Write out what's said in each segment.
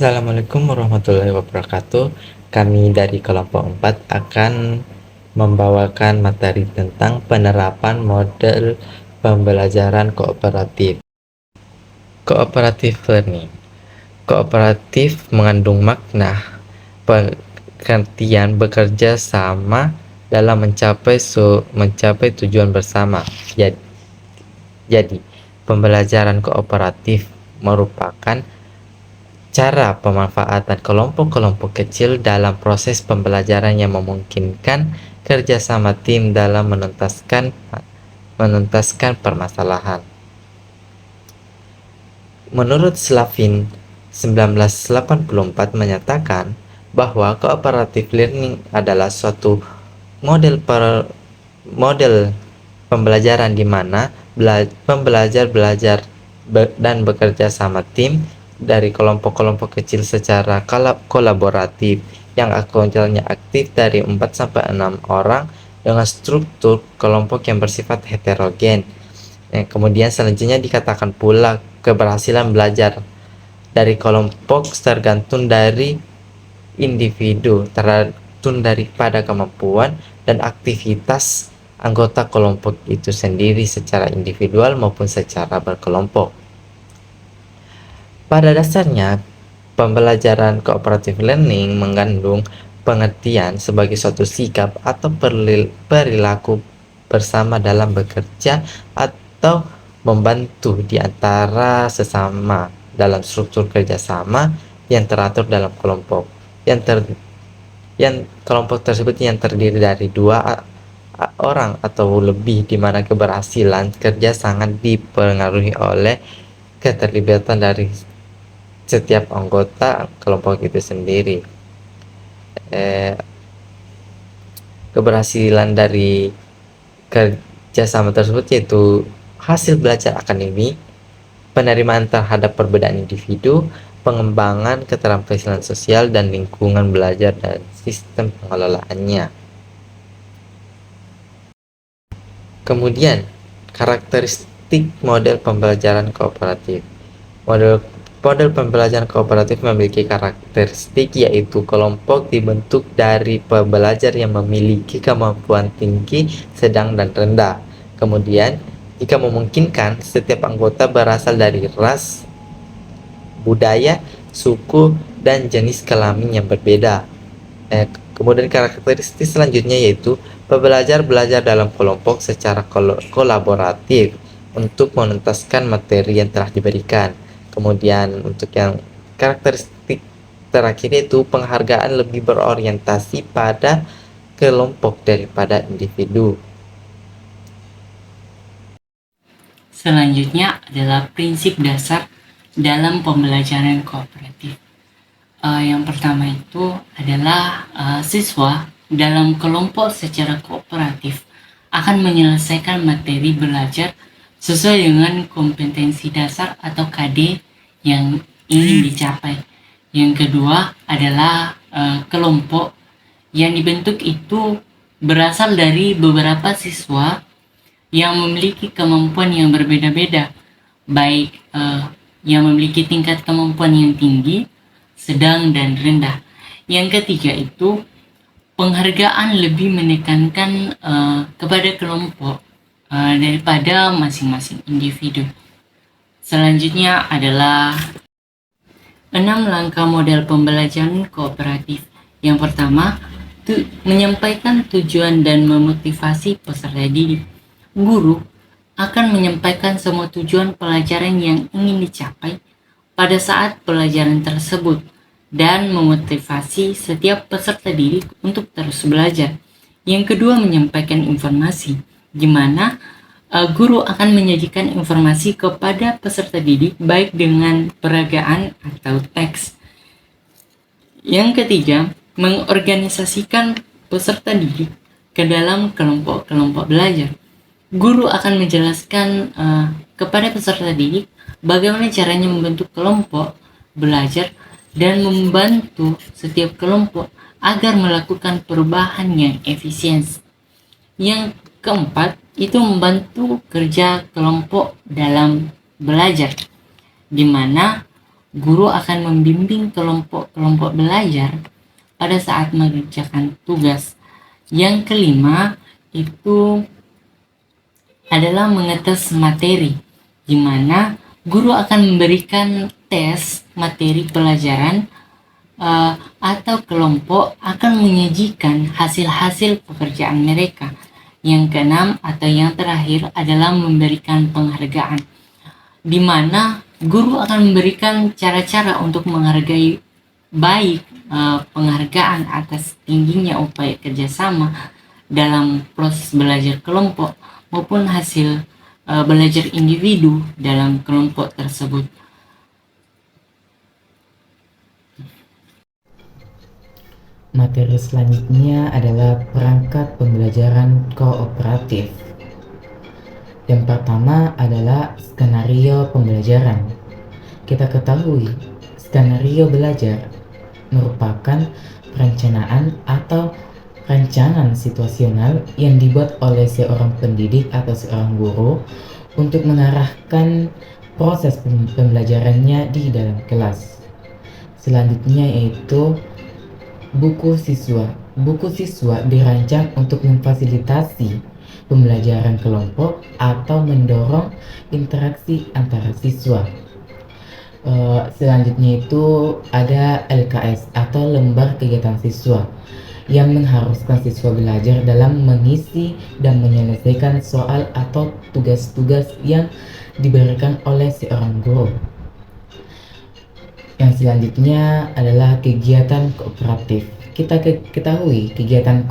Assalamualaikum warahmatullahi wabarakatuh. Kami dari kelompok 4 akan membawakan materi tentang penerapan model pembelajaran kooperatif. Cooperative learning. Kooperatif mengandung makna pengertian bekerja sama dalam mencapai tujuan bersama. Jadi, pembelajaran kooperatif merupakan cara pemanfaatan kelompok-kelompok kecil dalam proses pembelajaran yang memungkinkan kerjasama tim dalam menuntaskan permasalahan. Menurut Slavin 1984 menyatakan bahwa cooperative learning adalah suatu model pembelajaran di mana pembelajar belajar dan bekerja sama tim dari kelompok-kelompok kecil secara kolaboratif yang anggotanya aktif dari 4-6 orang dengan struktur kelompok yang bersifat heterogen. Kemudian selanjutnya dikatakan pula keberhasilan belajar dari kelompok tergantung dari individu, tergantung daripada kemampuan dan aktivitas anggota kelompok itu sendiri secara individual maupun secara berkelompok. Pada dasarnya, pembelajaran cooperative learning mengandung pengertian sebagai suatu sikap atau perilaku bersama dalam bekerja atau membantu di antara sesama dalam struktur kerjasama yang teratur dalam kelompok. Yang kelompok tersebut yang terdiri dari 2 orang atau lebih, di mana keberhasilan kerja sangat dipengaruhi oleh keterlibatan dari setiap anggota kelompok itu sendiri. Keberhasilan dari kerjasama tersebut yaitu hasil belajar akademik, penerimaan terhadap perbedaan individu, pengembangan keterampilan sosial dan lingkungan belajar dan sistem pengelolaannya. Kemudian, karakteristik model pembelajaran kooperatif. Model pembelajaran kooperatif memiliki karakteristik yaitu kelompok dibentuk dari pembelajar yang memiliki kemampuan tinggi, sedang, dan rendah. Kemudian, jika memungkinkan, setiap anggota berasal dari ras, budaya, suku, dan jenis kelamin yang berbeda. Kemudian karakteristik selanjutnya yaitu pembelajar belajar dalam kelompok secara kolaboratif untuk menuntaskan materi yang telah diberikan. Kemudian untuk yang karakteristik terakhir yaitu penghargaan lebih berorientasi pada kelompok daripada individu. Selanjutnya adalah prinsip dasar dalam pembelajaran kooperatif. Yang pertama itu adalah siswa dalam kelompok secara kooperatif akan menyelesaikan materi belajar sesuai dengan kompetensi dasar atau KD yang ingin dicapai. Yang kedua adalah kelompok yang dibentuk itu berasal dari beberapa siswa yang memiliki kemampuan yang berbeda-beda, baik yang memiliki tingkat kemampuan yang tinggi, sedang, dan rendah. Yang ketiga itu penghargaan lebih menekankan kepada kelompok daripada masing-masing individu. Selanjutnya adalah 6 langkah model pembelajaran kooperatif. Yang pertama, menyampaikan tujuan dan memotivasi peserta didik. Guru akan menyampaikan semua tujuan pelajaran yang ingin dicapai pada saat pelajaran tersebut dan memotivasi setiap peserta didik untuk terus belajar. Yang kedua, menyampaikan informasi, di mana guru akan menyajikan informasi kepada peserta didik baik dengan peragaan atau teks. Yang ketiga, mengorganisasikan peserta didik ke dalam kelompok-kelompok belajar. Guru akan menjelaskan kepada peserta didik bagaimana caranya membentuk kelompok belajar dan membantu setiap kelompok agar melakukan perubahan yang efisien. Yang keempat, itu membantu kerja kelompok dalam belajar, di mana guru akan membimbing kelompok-kelompok belajar pada saat mengerjakan tugas. Yang kelima itu adalah mengetes materi, di mana guru akan memberikan tes materi pelajaran atau kelompok akan menyajikan hasil-hasil pekerjaan mereka. Yang keenam atau yang terakhir adalah memberikan penghargaan, di mana guru akan memberikan cara-cara untuk menghargai baik penghargaan atas tingginya upaya kerjasama dalam proses belajar kelompok maupun hasil belajar individu dalam kelompok tersebut. Materi selanjutnya adalah perangkat pembelajaran kooperatif. Yang pertama adalah skenario pembelajaran. Kita ketahui, skenario belajar merupakan perencanaan atau rancangan situasional yang dibuat oleh seorang pendidik atau seorang guru untuk mengarahkan proses pembelajarannya di dalam kelas. Selanjutnya yaitu buku siswa. Buku siswa dirancang untuk memfasilitasi pembelajaran kelompok atau mendorong interaksi antara siswa. Selanjutnya itu ada LKS atau lembar kegiatan siswa yang mengharuskan siswa belajar dalam mengisi dan menyelesaikan soal atau tugas-tugas yang diberikan oleh seorang guru. Yang selanjutnya adalah kegiatan kooperatif. Kita ketahui kegiatan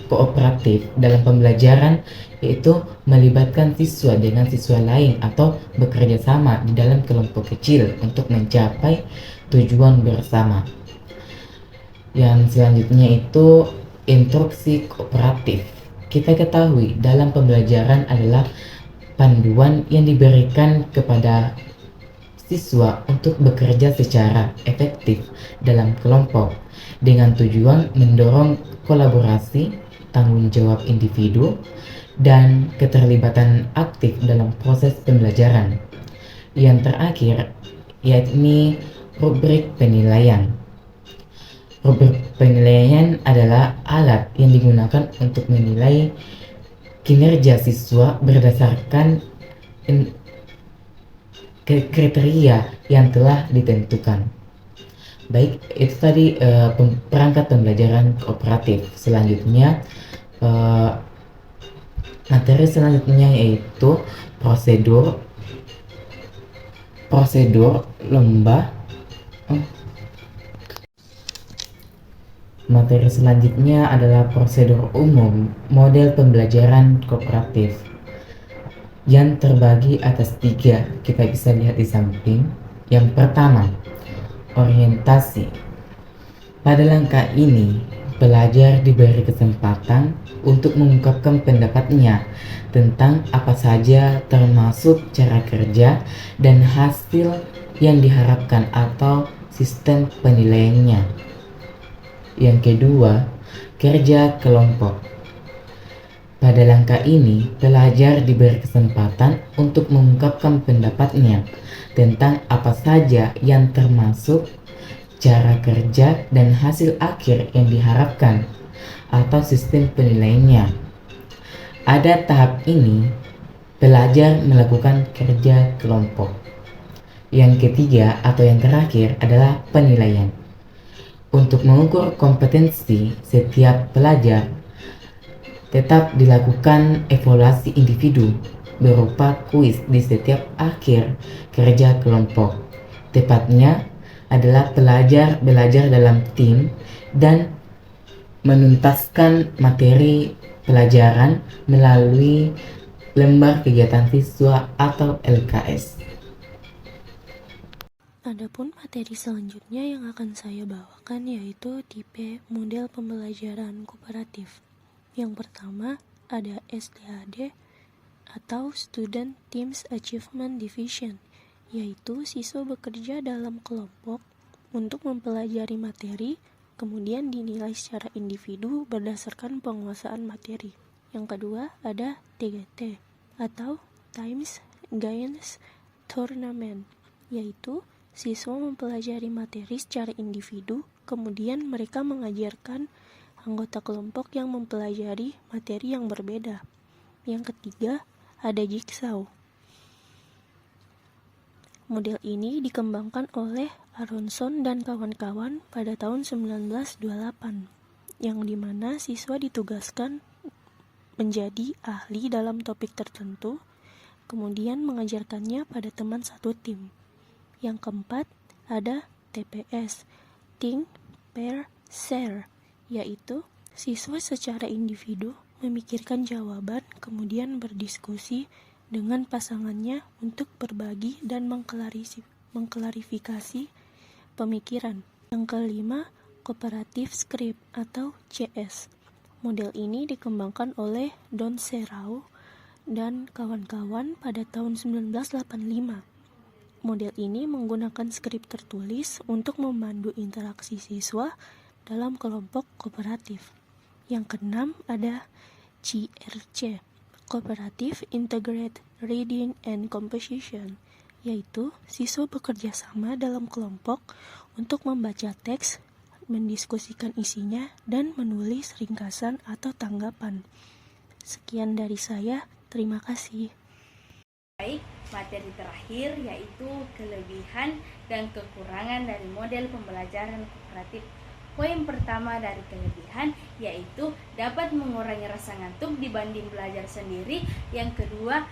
kooperatif dalam pembelajaran yaitu melibatkan siswa dengan siswa lain atau bekerja sama di dalam kelompok kecil untuk mencapai tujuan bersama. Yang selanjutnya itu instruksi kooperatif. Kita ketahui dalam pembelajaran adalah panduan yang diberikan kepada siswa untuk bekerja secara efektif dalam kelompok dengan tujuan mendorong kolaborasi, tanggung jawab individu, dan keterlibatan aktif dalam proses pembelajaran. Yang terakhir, yakni rubrik penilaian. Rubrik penilaian adalah alat yang digunakan untuk menilai kinerja siswa berdasarkan kriteria yang telah ditentukan. Baik, itu tadi perangkat pembelajaran kooperatif. Selanjutnya materi selanjutnya yaitu prosedur lomba. Materi selanjutnya adalah prosedur umum model pembelajaran kooperatif yang terbagi atas 3. Kita bisa lihat di samping. Yang pertama, orientasi. Pada langkah ini, pelajar diberi kesempatan untuk mengungkapkan pendapatnya tentang apa saja termasuk cara kerja dan hasil yang diharapkan atau sistem penilaiannya. Yang kedua, kerja kelompok. Pada langkah ini, pelajar diberi kesempatan untuk mengungkapkan pendapatnya tentang apa saja yang termasuk cara kerja dan hasil akhir yang diharapkan atau sistem penilaiannya. Pada tahap ini, pelajar melakukan kerja kelompok. Yang ketiga atau yang terakhir adalah penilaian. Untuk mengukur kompetensi setiap pelajar, tetap dilakukan evaluasi individu berupa kuis di setiap akhir kerja kelompok. Tepatnya adalah pelajar belajar dalam tim dan menuntaskan materi pelajaran melalui lembar kegiatan siswa atau LKS. Adapun materi selanjutnya yang akan saya bawakan yaitu tipe model pembelajaran kooperatif. Yang pertama ada STAD atau Student Teams Achievement Division, yaitu siswa bekerja dalam kelompok untuk mempelajari materi, kemudian dinilai secara individu berdasarkan penguasaan materi. Yang kedua ada TGT atau Times Games Tournament, yaitu siswa mempelajari materi secara individu, kemudian mereka mengajarkan anggota kelompok yang mempelajari materi yang berbeda. Yang ketiga, ada jigsaw. Model ini dikembangkan oleh Aronson dan kawan-kawan pada tahun 1928, yang dimana siswa ditugaskan menjadi ahli dalam topik tertentu, kemudian mengajarkannya pada teman satu tim. Yang keempat, ada TPS, Think, Pair, Share, yaitu siswa secara individu memikirkan jawaban, kemudian berdiskusi dengan pasangannya untuk berbagi dan mengklarifikasi pemikiran. Yang kelima, Cooperative Script atau CS. Model ini dikembangkan oleh Don Serrao dan kawan-kawan pada tahun 1985. Model ini menggunakan skrip tertulis untuk memandu interaksi siswa dalam kelompok kooperatif. Yang keenam ada CRC, Cooperative Integrated Reading and Composition, yaitu siswa bekerja sama dalam kelompok untuk membaca teks, mendiskusikan isinya, dan menulis ringkasan atau tanggapan. Sekian dari saya, terima kasih. Baik, materi terakhir yaitu kelebihan dan kekurangan dari model pembelajaran kooperatif. Poin pertama dari kelebihan yaitu dapat mengurangi rasa ngantuk dibanding belajar sendiri. Yang kedua,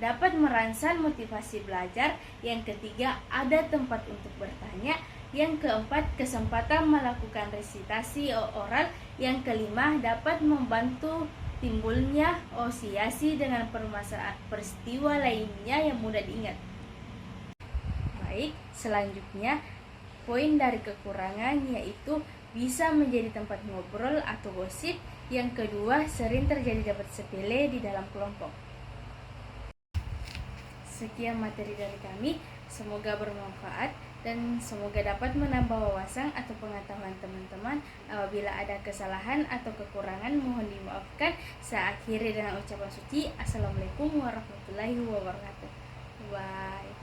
dapat merangsang motivasi belajar. Yang ketiga, ada tempat untuk bertanya. Yang keempat, kesempatan melakukan resitasi oral. Yang kelima, dapat membantu timbulnya asosiasi dengan permasalahan peristiwa lainnya yang mudah diingat. Baik, selanjutnya poin dari kekurangan yaitu bisa menjadi tempat ngobrol atau gosip. Yang kedua, sering terjadi debat sepele di dalam kelompok. Sekian materi dari kami, semoga bermanfaat dan semoga dapat menambah wawasan atau pengetahuan teman-teman. Apabila ada kesalahan atau kekurangan mohon dimaafkan. Saya akhiri dengan ucapan suci. Assalamualaikum warahmatullahi wabarakatuh. Bye.